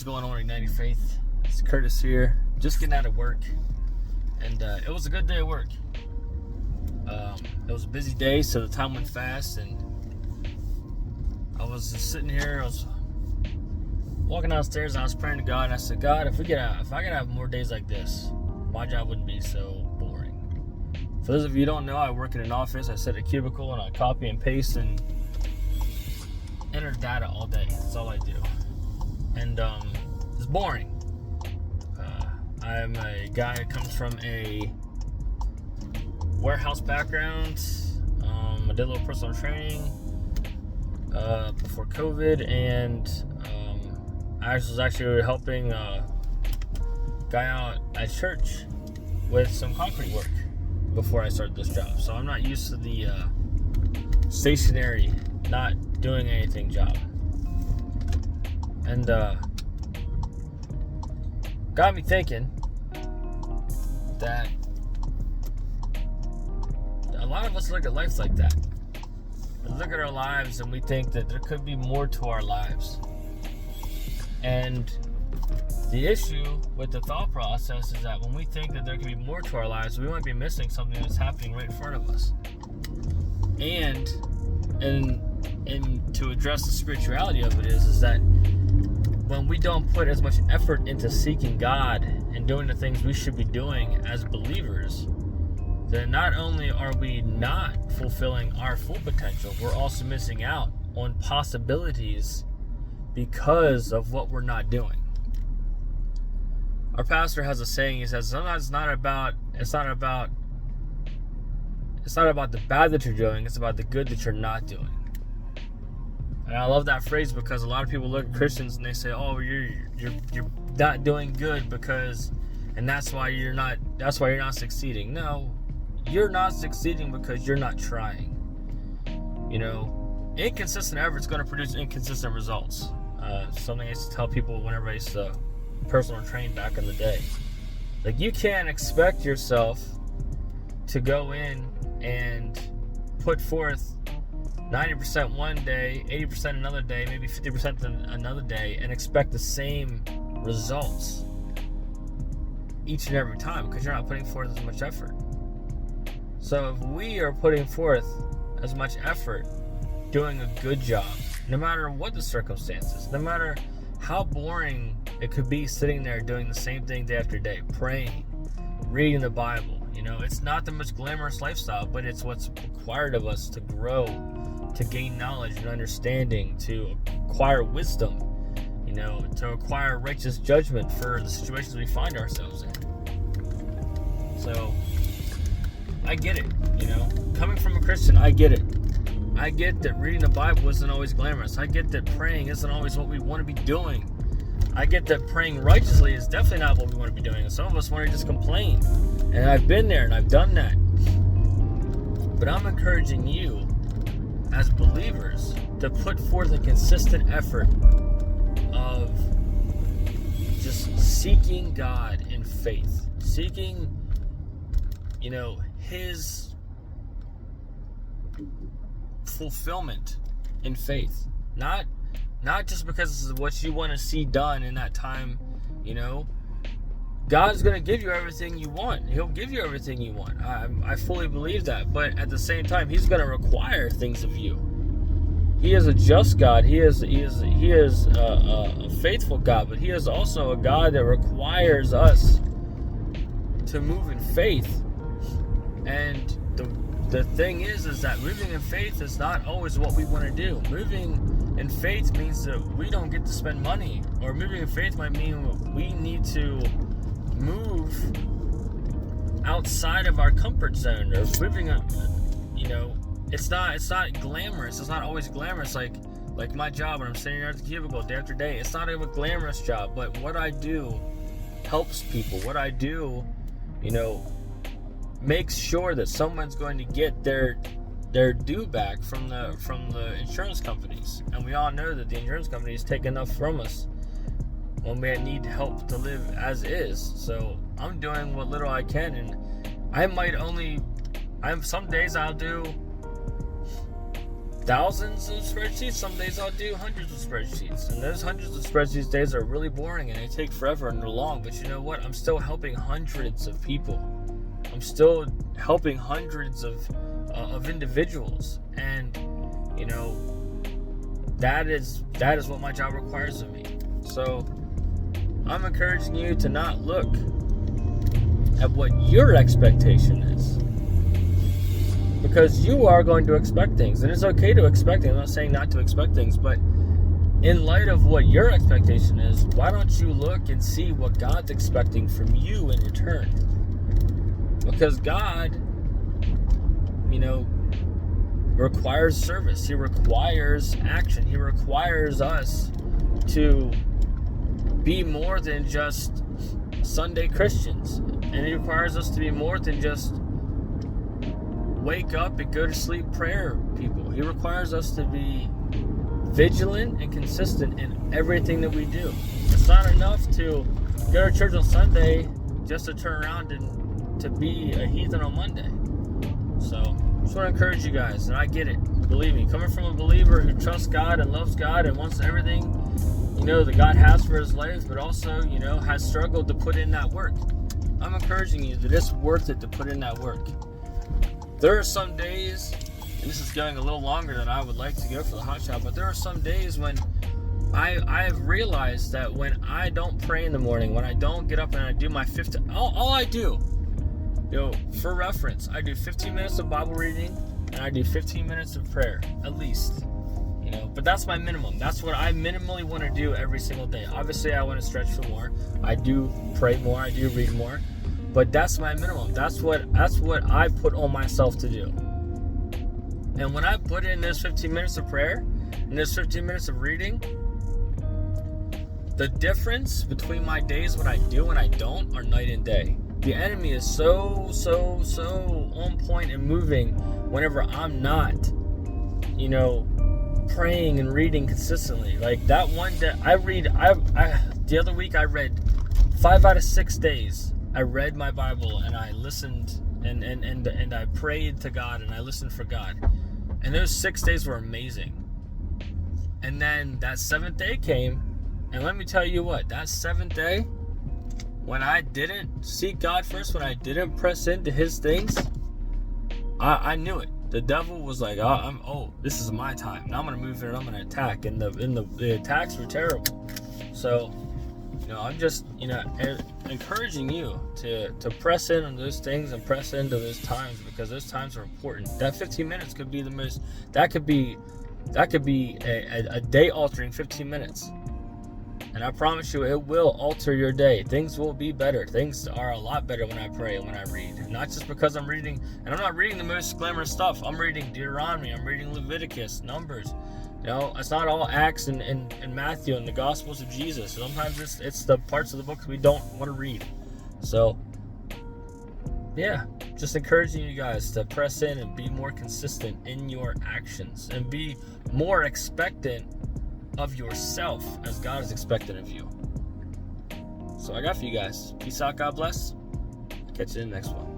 What's going on, Igniting Faith? It's Curtis here, just getting out of work, and it was a good day at work. It was a busy day, so the time went fast, and I was just sitting here. I was walking downstairs, and I was praying to God, and I said, God, if I could have more days like this, my job wouldn't be so boring. For those of you who don't know, I work in an office. I sit at a cubicle, and I copy and paste and enter data all day. That's all I do. And it's boring. I'm a guy that comes from a warehouse background. I did a little personal training before COVID, and I was actually helping a guy out at church with some concrete work before I started this job. So I'm not used to the stationary, not doing anything job. And got me thinking that a lot of us look at life like that. We look at our lives and we think that there could be more to our lives. And the issue with the thought process is that when we think that there could be more to our lives, we might be missing something that's happening right in front of us. And to address the spirituality of it is that when we don't put as much effort into seeking God and doing the things we should be doing as believers, then not only are we not fulfilling our full potential, we're also missing out on possibilities because of what we're not doing. Our pastor has a saying. He says, sometimes it's not about the bad that you're doing, it's about the good that you're not doing. And I love that phrase because a lot of people look at Christians and they say, "Oh, you're not doing good and that's why you're not succeeding." No, you're not succeeding because you're not trying. You know, inconsistent effort's going to produce inconsistent results. Something I used to tell people whenever I used to personal train back in the day. Like, you can't expect yourself to go in and put forth 90% one day, 80% another day, maybe 50% another day, and expect the same results each and every time, because you're not putting forth as much effort. So if we are putting forth as much effort doing a good job, no matter what the circumstances, no matter how boring it could be sitting there doing the same thing day after day, praying, reading the Bible, you know, it's not the most glamorous lifestyle, but it's what's required of us to grow, to gain knowledge and understanding, to acquire wisdom, you know, to acquire righteous judgment for the situations we find ourselves in. So, I get it, you know. Coming from a Christian, I get it. I get that reading the Bible isn't always glamorous. I get that praying isn't always what we want to be doing. I get that praying righteously is definitely not what we want to be doing. And some of us want to just complain. And I've been there and I've done that. But I'm encouraging you as believers to put forth a consistent effort of just seeking God in faith, seeking, you know, His fulfillment in faith, not just because this is what you want to see done in that time. You know, God's going to give you everything you want. He'll give you everything you want. I fully believe that. But at the same time, He's going to require things of you. He is a just God. He is a faithful God. But He is also a God that requires us to move in faith. And the thing is that moving in faith is not always what we want to do. Moving in faith means that we don't get to spend money. Or moving in faith might mean we need to move outside of our comfort zone, or moving, you know, it's not glamorous. It's not always glamorous. Like my job when I'm sitting here at the cubicle day after day. It's not a glamorous job, but what I do helps people. What I do, you know, makes sure that someone's going to get their due back from the insurance companies. And we all know that the insurance companies take enough from us when we need help to live as is. So I'm doing what little I can, and some days I'll do thousands of spreadsheets. Some days I'll do hundreds of spreadsheets, and those hundreds of spreadsheets days are really boring and they take forever and they're long. But you know what? I'm still helping hundreds of people. I'm still helping hundreds of individuals, and you know, that is what my job requires of me. So I'm encouraging you to not look at what your expectation is, because you are going to expect things, and it's okay to expect things. I'm not saying not to expect things, but in light of what your expectation is, why don't you look and see what God's expecting from you in return? Because God, you know, requires service. He requires action. He requires us to be more than just Sunday Christians. And He requires us to be more than just wake up and go to sleep prayer people. He requires us to be vigilant and consistent in everything that we do. It's not enough to go to church on Sunday just to turn around and to be a heathen on Monday. So I just want to encourage you guys, and I get it. Believe me, coming from a believer who trusts God and loves God and wants everything, you know, that God has for his life, but also, you know, has struggled to put in that work. I'm encouraging you that it's worth it to put in that work. There are some days, and this is going a little longer than I would like to go for the hot shot, but there are some days when I have realized that when I don't pray in the morning, when I don't get up and I do my 15, all I do, you know, for reference, I do 15 minutes of Bible reading and I do 15 minutes of prayer, at least. You know, but that's my minimum. That's what I minimally want to do every single day. Obviously, I want to stretch for more. I do pray more. I do read more. But that's my minimum. That's what I put on myself to do. And when I put in those 15 minutes of prayer and those 15 minutes of reading, the difference between my days when I do and I don't are night and day. The enemy is so on point and moving whenever I'm not, you know, praying and reading consistently. Like that one day I the other week I read 5 out of 6 days. I read my Bible and I listened and I prayed to God and I listened for God. And those 6 days were amazing. And then that 7th day came, and let me tell you what, that 7th day, when I didn't seek God first, when I didn't press into His things, I knew it. The devil was like, this is my time. Now I'm going to move in and I'm going to attack. And the attacks were terrible. So, you know, I'm just, you know, encouraging you to press in on those things and press into those times, because those times are important. That 15 minutes could be that could be a day altering 15 minutes. And I promise you, it will alter your day. Things will be better. Things are a lot better when I pray and when I read. Not just because I'm reading, and I'm not reading the most glamorous stuff. I'm reading Deuteronomy. I'm reading Leviticus, Numbers. You know, it's not all Acts and Matthew and the Gospels of Jesus. Sometimes it's the parts of the books we don't want to read. So, yeah, just encouraging you guys to press in and be more consistent in your actions and be more expectant of yourself as God is expected of you. So I got for you guys. Peace out. God bless. Catch you in the next one.